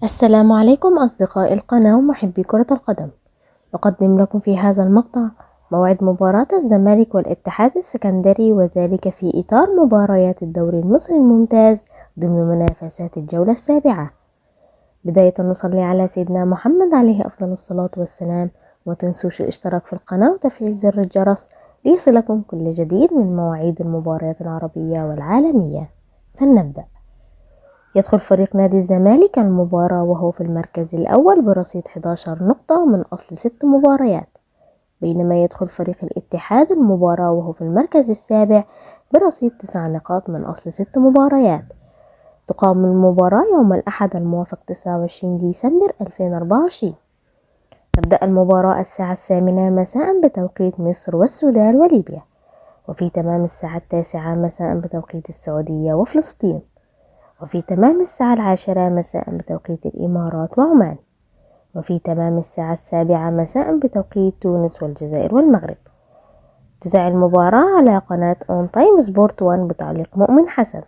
السلام عليكم أصدقاء القناة ومحبي كرة القدم. أقدم لكم في هذا المقطع موعد مباراة الزمالك والاتحاد السكندري، وذلك في إطار مباريات الدوري المصري الممتاز ضمن منافسات الجولة السابعة. بداية نصلي على سيدنا محمد عليه أفضل الصلاة والسلام، وما تنسوش الاشتراك في القناة وتفعيل زر الجرس ليصلكم كل جديد من مواعيد المباريات العربية والعالمية. فلنبدأ. يدخل فريق نادي الزمالك المباراة وهو في المركز الأول برصيد 11 نقطة من أصل 6 مباريات، بينما يدخل فريق الاتحاد المباراة وهو في المركز السابع برصيد 9 نقاط من أصل 6 مباريات. تقام المباراة يوم الأحد الموافق 29 ديسمبر 2024. تبدأ المباراة الساعة 8 مساء بتوقيت مصر والسودان وليبيا، وفي تمام الساعة 9 مساء بتوقيت السعودية وفلسطين، وفي تمام الساعة 10 مساء بتوقيت الإمارات وعمان، وفي تمام الساعة 7 مساء بتوقيت تونس والجزائر والمغرب. تذاع المباراة على قناة اون تايم سبورت 1 بتعليق مؤمن حسن.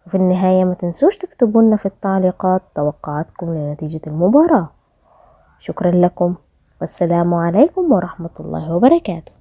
وفي النهاية ما تنسوش تكتبوا لنا في التعليقات توقعاتكم لنتيجة المباراة. شكرا لكم، والسلام عليكم ورحمة الله وبركاته.